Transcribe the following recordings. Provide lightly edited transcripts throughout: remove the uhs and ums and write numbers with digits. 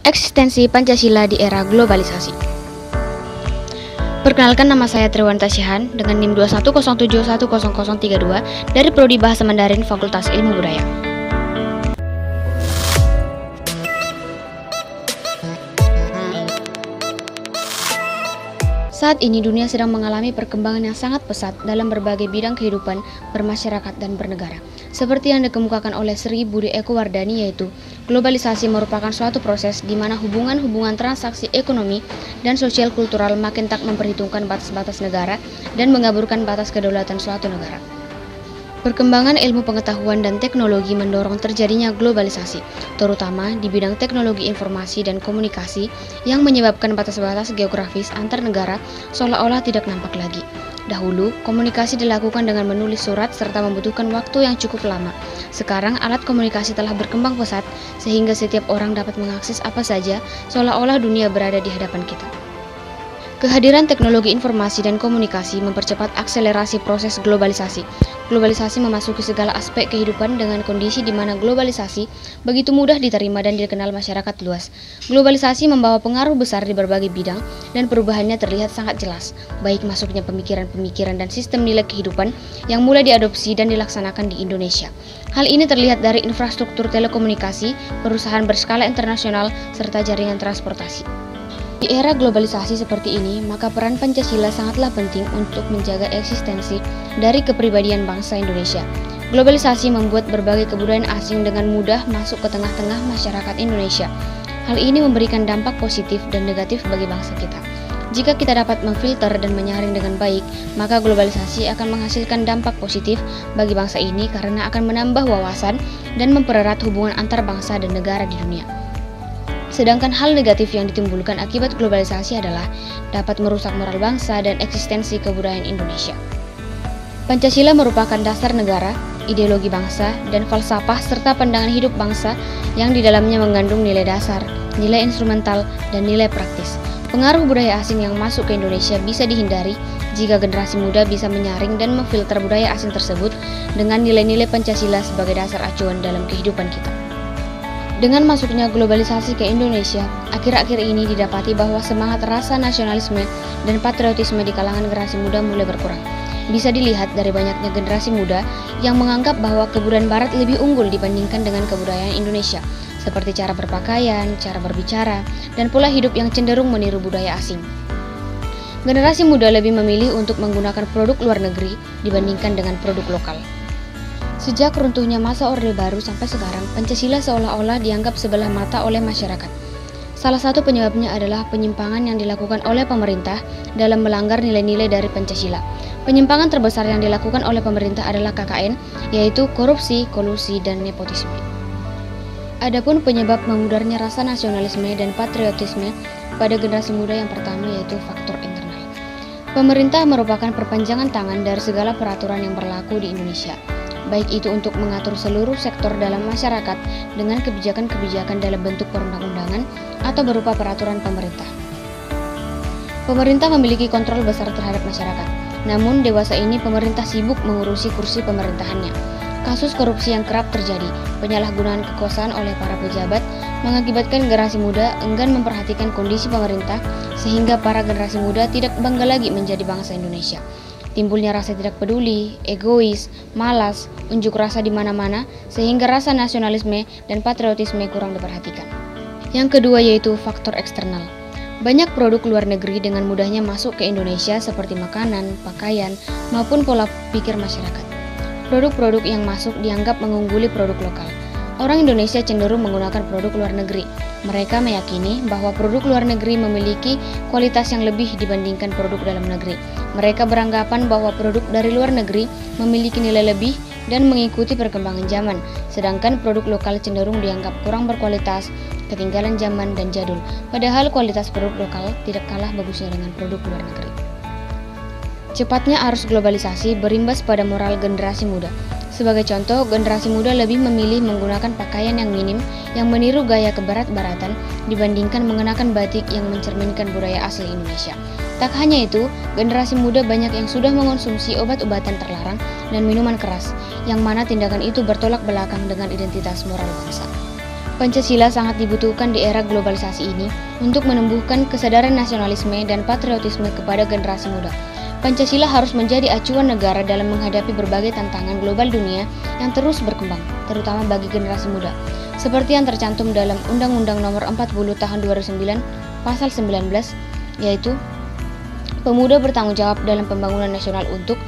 Eksistensi Pancasila di era globalisasi. Perkenalkan, nama saya Triwanta Syahan dengan NIM 210710032 dari Prodi Bahasa Mandarin Fakultas Ilmu Budaya. Saat ini dunia sedang mengalami perkembangan yang sangat pesat dalam berbagai bidang kehidupan bermasyarakat dan bernegara. Seperti yang dikemukakan oleh Sri Budi Eko Wardani, yaitu globalisasi merupakan suatu proses di mana hubungan-hubungan transaksi ekonomi dan sosial kultural makin tak memperhitungkan batas-batas negara dan mengaburkan batas kedaulatan suatu negara. Perkembangan ilmu pengetahuan dan teknologi mendorong terjadinya globalisasi, terutama di bidang teknologi informasi dan komunikasi yang menyebabkan batas-batas geografis antar negara seolah-olah tidak nampak lagi. Dahulu, komunikasi dilakukan dengan menulis surat serta membutuhkan waktu yang cukup lama. Sekarang, alat komunikasi telah berkembang pesat sehingga setiap orang dapat mengakses apa saja seolah-olah dunia berada di hadapan kita. Kehadiran teknologi informasi dan komunikasi mempercepat akselerasi proses globalisasi. Globalisasi memasuki segala aspek kehidupan dengan kondisi di mana globalisasi begitu mudah diterima dan dikenal masyarakat luas. Globalisasi membawa pengaruh besar di berbagai bidang dan perubahannya terlihat sangat jelas, baik masuknya pemikiran-pemikiran dan sistem nilai kehidupan yang mulai diadopsi dan dilaksanakan di Indonesia. Hal ini terlihat dari infrastruktur telekomunikasi, perusahaan berskala internasional, serta jaringan transportasi. Di era globalisasi seperti ini, maka peran Pancasila sangatlah penting untuk menjaga eksistensi dari kepribadian bangsa Indonesia. Globalisasi membuat berbagai kebudayaan asing dengan mudah masuk ke tengah-tengah masyarakat Indonesia. Hal ini memberikan dampak positif dan negatif bagi bangsa kita. Jika kita dapat memfilter dan menyaring dengan baik, maka globalisasi akan menghasilkan dampak positif bagi bangsa ini karena akan menambah wawasan dan mempererat hubungan antar bangsa dan negara di dunia. Sedangkan hal negatif yang ditimbulkan akibat globalisasi adalah dapat merusak moral bangsa dan eksistensi kebudayaan Indonesia. Pancasila merupakan dasar negara, ideologi bangsa, dan falsafah serta pandangan hidup bangsa yang di dalamnya mengandung nilai dasar, nilai instrumental, dan nilai praktis. Pengaruh budaya asing yang masuk ke Indonesia bisa dihindari jika generasi muda bisa menyaring dan memfilter budaya asing tersebut dengan nilai-nilai Pancasila sebagai dasar acuan dalam kehidupan kita. Dengan masuknya globalisasi ke Indonesia, akhir-akhir ini didapati bahwa semangat rasa nasionalisme dan patriotisme di kalangan generasi muda mulai berkurang. Bisa dilihat dari banyaknya generasi muda yang menganggap bahwa kebudayaan Barat lebih unggul dibandingkan dengan kebudayaan Indonesia, seperti cara berpakaian, cara berbicara, dan pola hidup yang cenderung meniru budaya asing. Generasi muda lebih memilih untuk menggunakan produk luar negeri dibandingkan dengan produk lokal. Sejak runtuhnya masa Orde Baru sampai sekarang, Pancasila seolah-olah dianggap sebelah mata oleh masyarakat. Salah satu penyebabnya adalah penyimpangan yang dilakukan oleh pemerintah dalam melanggar nilai-nilai dari Pancasila. Penyimpangan terbesar yang dilakukan oleh pemerintah adalah KKN, yaitu korupsi, kolusi, dan nepotisme. Adapun penyebab memudarnya rasa nasionalisme dan patriotisme pada generasi muda yang pertama yaitu faktor internal. Pemerintah merupakan perpanjangan tangan dari segala peraturan yang berlaku di Indonesia, baik itu untuk mengatur seluruh sektor dalam masyarakat dengan kebijakan-kebijakan dalam bentuk perundang-undangan atau berupa peraturan pemerintah. Pemerintah memiliki kontrol besar terhadap masyarakat, namun dewasa ini pemerintah sibuk mengurusi kursi pemerintahannya. Kasus korupsi yang kerap terjadi, penyalahgunaan kekuasaan oleh para pejabat, mengakibatkan generasi muda enggan memperhatikan kondisi pemerintah sehingga para generasi muda tidak bangga lagi menjadi bangsa Indonesia. Timbulnya rasa tidak peduli, egois, malas, unjuk rasa di mana-mana, sehingga rasa nasionalisme dan patriotisme kurang diperhatikan. Yang kedua yaitu faktor eksternal. Banyak produk luar negeri dengan mudahnya masuk ke Indonesia seperti makanan, pakaian, maupun pola pikir masyarakat. Produk-produk yang masuk dianggap mengungguli produk lokal. Orang Indonesia cenderung menggunakan produk luar negeri. Mereka meyakini bahwa produk luar negeri memiliki kualitas yang lebih dibandingkan produk dalam negeri. Mereka beranggapan bahwa produk dari luar negeri memiliki nilai lebih dan mengikuti perkembangan zaman, sedangkan produk lokal cenderung dianggap kurang berkualitas, ketinggalan zaman, dan jadul. Padahal kualitas produk lokal tidak kalah bagusnya dengan produk luar negeri. Cepatnya arus globalisasi berimbas pada moral generasi muda. Sebagai contoh, generasi muda lebih memilih menggunakan pakaian yang minim yang meniru gaya kebarat-baratan dibandingkan mengenakan batik yang mencerminkan budaya asli Indonesia. Tak hanya itu, generasi muda banyak yang sudah mengonsumsi obat-obatan terlarang dan minuman keras, yang mana tindakan itu bertolak belakang dengan identitas moral bangsa. Pancasila sangat dibutuhkan di era globalisasi ini untuk menumbuhkan kesadaran nasionalisme dan patriotisme kepada generasi muda. Pancasila harus menjadi acuan negara dalam menghadapi berbagai tantangan global dunia yang terus berkembang, terutama bagi generasi muda. Seperti yang tercantum dalam Undang-Undang Nomor 40 Tahun 2009, Pasal 19, yaitu pemuda bertanggung jawab dalam pembangunan nasional untuk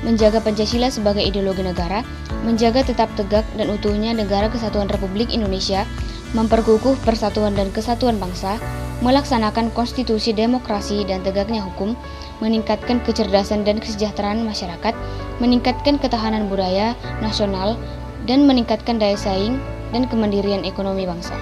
menjaga Pancasila sebagai ideologi negara, menjaga tetap tegak dan utuhnya Negara Kesatuan Republik Indonesia, memperkukuh persatuan dan kesatuan bangsa, melaksanakan konstitusi demokrasi dan tegaknya hukum, meningkatkan kecerdasan dan kesejahteraan masyarakat, meningkatkan ketahanan budaya nasional, dan meningkatkan daya saing dan kemandirian ekonomi bangsa.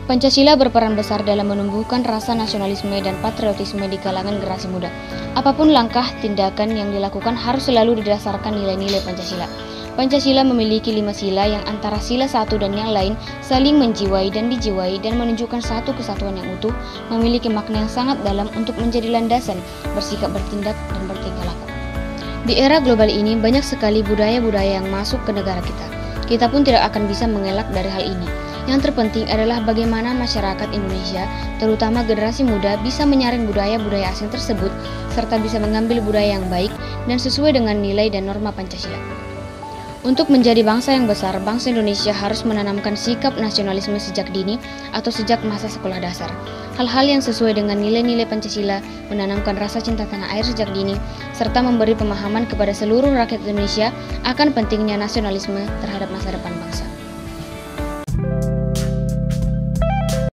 Pancasila berperan besar dalam menumbuhkan rasa nasionalisme dan patriotisme di kalangan generasi muda. Apapun langkah tindakan yang dilakukan harus selalu didasarkan nilai-nilai Pancasila. Pancasila memiliki 5 sila yang antara sila satu dan yang lain saling menjiwai dan dijiwai dan menunjukkan satu kesatuan yang utuh, memiliki makna yang sangat dalam untuk menjadi landasan bersikap, bertindak, dan bertingkah laku. Di era global ini banyak sekali budaya-budaya yang masuk ke negara kita. Kita pun tidak akan bisa mengelak dari hal ini. Yang terpenting adalah bagaimana masyarakat Indonesia, terutama generasi muda, bisa menyaring budaya-budaya asing tersebut, serta bisa mengambil budaya yang baik dan sesuai dengan nilai dan norma Pancasila. Untuk menjadi bangsa yang besar, bangsa Indonesia harus menanamkan sikap nasionalisme sejak dini atau sejak masa sekolah dasar. Hal-hal yang sesuai dengan nilai-nilai Pancasila, menanamkan rasa cinta tanah air sejak dini, serta memberi pemahaman kepada seluruh rakyat Indonesia akan pentingnya nasionalisme terhadap masa depan.